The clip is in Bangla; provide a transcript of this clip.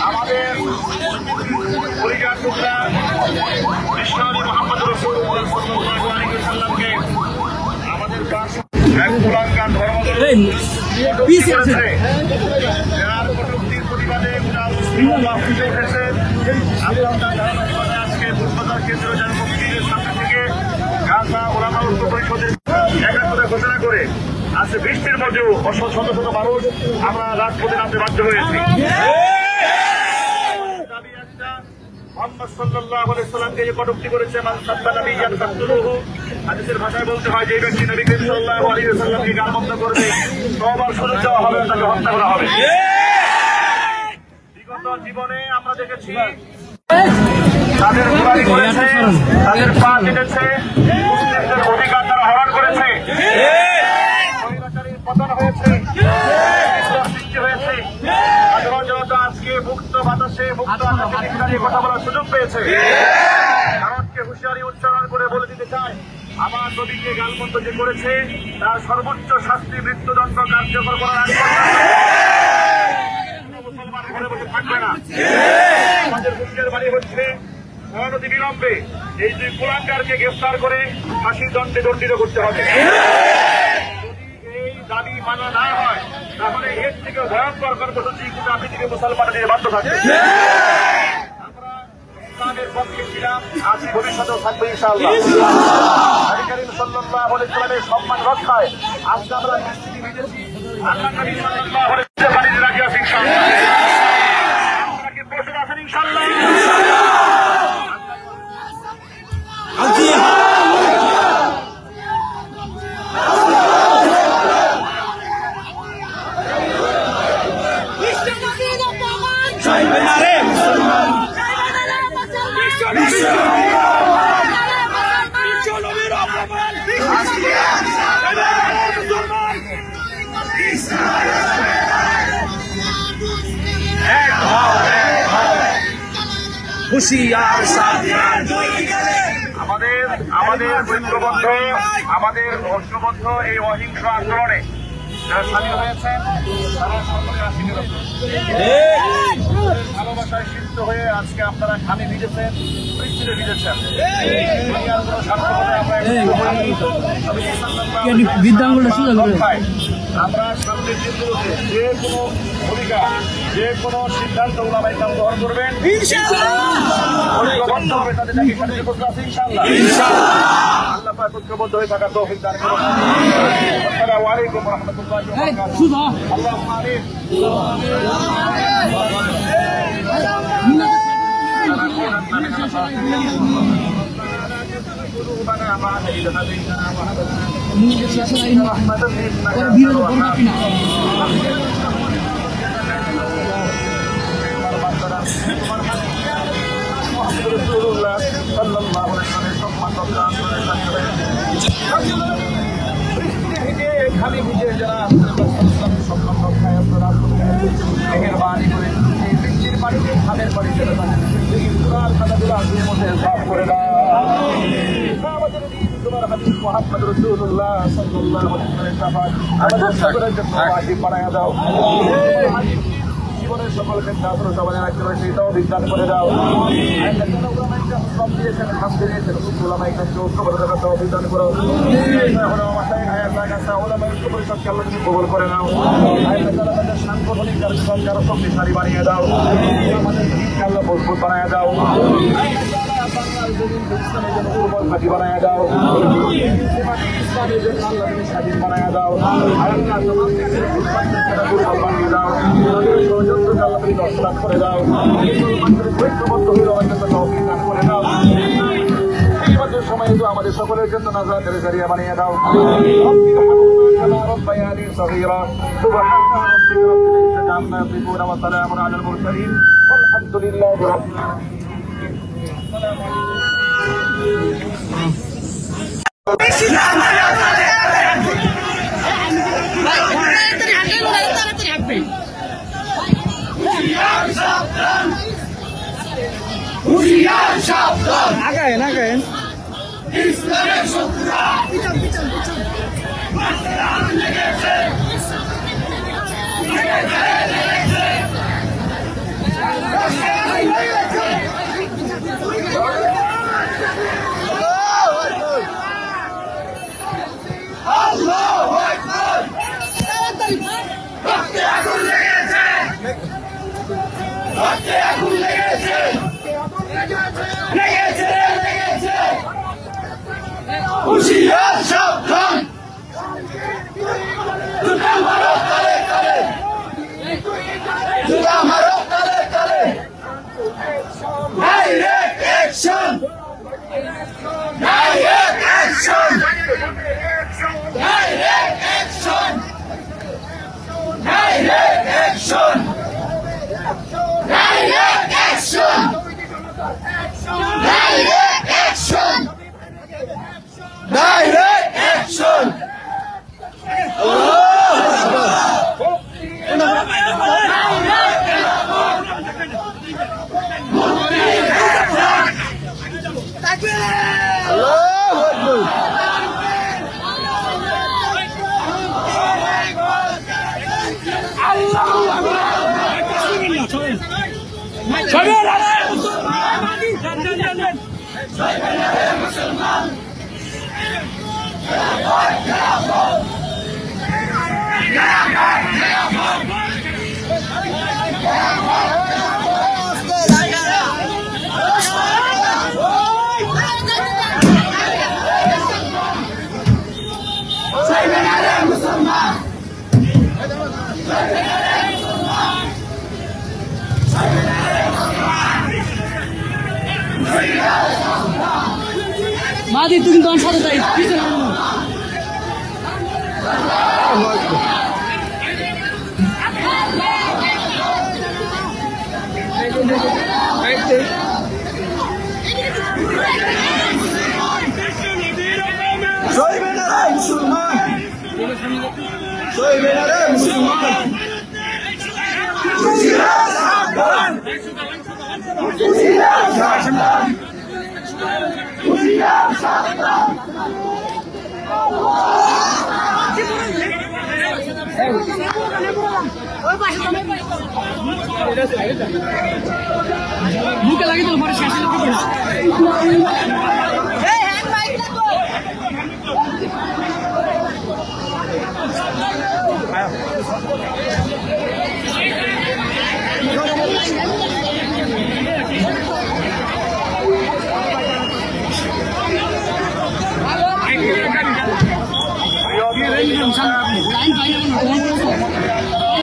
আমাদের পরিবার টুকরা বিশ্বনবী মুহাম্মদ রাসূলুল্লাহ সাল্লাল্লাহু আলাইহি ওয়াসাল্লামকে আমাদের পাশে এক কুলাঙ্গার ধর্মদল যার কটূক্তির প্রতিবাদে উঠেছে। আজকে বুধবার কেন্দ্রীয় জাতীয় মসজিদের সামনে থেকে গাজা ওলামা ঐক্য পরিষদের একাত্মতা ঘোষণা করে আজকে বৃষ্টির মধ্যেও শত শত মানুষ আমরা রাজপথে নামতে বাধ্য হয়েছি। মুহাম্মদ সাল্লাল্লাহু আলাইহি ওয়াসাল্লামকে যে কটূক্তি করেছে, মান সাব্বা নাবিয়্যান ফাকতুলুহু, হাদিসের ভাষায় বলতে হয় যে ব্যক্তি নবী করিম সাল্লাল্লাহু আলাইহি ওয়াসাল্লামকে গালমন্দ করবে, সবার সুযোগ দেওয়া হবে, তাকে হত্যা করা হবে। বিগত জীবনে আমরা দেখেছি তাদের গুলামি করেছে, তাদের পা কেটেছে, মুসলিমদের অধিকার তারা হরণ করেছে, স্বৈরাচারীর পতন হয়েছে, সৃষ্টি হয়েছে। আজকে মুক্ত বাতাসে মুক্ত আকাশে কথা বলার সুযোগ পেয়েছে। ভারতকে হুঁশিয়ারি উচ্চারণ করে বলে দিতে চায়, আমার নবীকে গালমন্দ যে করেছে তার সর্বোচ্চ শাস্তি মৃত্যুদণ্ড কার্যকর করার আগে মুসলমান ঘরে বসে থাকবে না। আমাদের হুঁশিয়ার বাড়ি হচ্ছে অনতি বিলম্বে এই দুই কুলাঙ্গারকে গ্রেফতার করে ফাঁসির দণ্ডে দণ্ডিত করতে হবে। এই দাবি মানা না হয় তাহলে এর থেকে ভয়ঙ্কর কর্মসূচি কিন্তু পৃথিবীর মুসলমানদের বাধ্য থাকবে। আমরা ইসলামের পক্ষে ছিলাম, আজ ভবিষ্যতেও থাকবে ইনশাআল্লাহ। নবী করিম সাল্লাল্লাহু আলাইহি ওয়াসাল্লামের সম্মান রক্ষায় আজকে আমরা নিশ্চিত হয়েছি। আল্লাহ নবী সাল্লাল্লাহু আলাইহি ওয়াসাল্লাম বাড়িতে রাখি আছি ইনশাআল্লাহ। আমরা কি বসে আছেন ইনশাআল্লাহ? আমাদের ঐক্যবদ্ধ এই অহিংস আন্দোলনে যারা সামিল হয়েছেন তারা সকলে ভালোবাসায় সিদ্ধ হয়ে আজকে আপনারা খামে ভিজেছেন, বৃষ্টিতে ভিজেছেন। আমরা সামনের দিনগুলোতে যে কোনো ভূমিকা, যে কোনো সিদ্ধান্ত ওলামায়ে কেরাম গ্রহণ করবেন, ঐক্যবদ্ধভাবে তাদের ডাকে সাথে করতে আছে ইনশাআল্লাহ। আল্লাহ পাক ঐক্যবদ্ধ হয়ে থাকার তৌফিক দান করুন। আসসালামু আলাইকুম ওয়া রাহমাতুল্লাহি ওয়া বারাকাতুহু। আল্লাহুম্মা আমিন। قلوبنا بعد إذ هديتنا وهب لنا من لدنك رحمة إنك أنت الوهاب রাসূলুল্লাহ সাল্লাল্লাহু আলাইহি ওয়াসাল্লাম খালি ভিজে যারা সম্মান রক্ষায় আপনারা মেহেরবানি করে এই বৃষ্টির পানিতে খালের পানিতে খাতাগুলো আসলে মধ্যে সাফ করে দাও। আমাদের তোমার হাবিব মুহাম্মদ রাসূলুল্লাহ সাল্লাল্লাহু আলাইহি ওয়াসাল্লাম আমাদের সকলের জন্য ওয়াজিব বানায়া দাও। জীবনের সকল ক্ষেত্রে আপনারা সবাই রাখতে পারে সেটাও বিজ্ঞান করে দাও। সব দিয়েছেন, খাম দিয়েছেন, ওলামায়ে কেরামকে ঐক্যবদ্ধ থাকার তৌফিক বিজ্ঞান করো। পরিষদকে আল্লাহ তুমি কবুল করে নাও। আমাদের সাংগঠনিক কার্যক্রমকে আরো শক্তিশালী বানিয়ে দাও। আমাদের দিনকে আল্লাহ মজবুত বানিয়ে দাও। ইসলামের জন্য উর্বর মাটি বানিয়ে দাও। ইসলামের জন্য আল্লাহ তুমি স্বাধীন বানিয়ে দাও। আল্লাহ দুর্বল বানিয়ে দাও। ষড়যন্ত্রকে আল্লাহ তুমি নস্বাত করে দাও। ঐক্যবদ্ধ হইল অত্যন্ত তৌফিক দান করে দাও। সময় আমাদের সকলের জন্য নাজাতের জরিয়া বানিয়ে দাও। ربياني صغيرا سبحان ربك رب العزة عما يصفون وسلام على المرسلين والحمد لله رب العالمين। আগায়েন ইসলামের শত্রুরা হুঁশিয়ার সাবধান জুতা মারো তালে তালে জুতা মারো তালে তালে direct action direct action direct action direct action direct action direct action direct action মাদি তুই কিন্তু আমার সাথে যাই পিছনে soy venera musulmán soy venera musulmán মুখে লাগে তো পরে শেষে লোক লাইন পাই না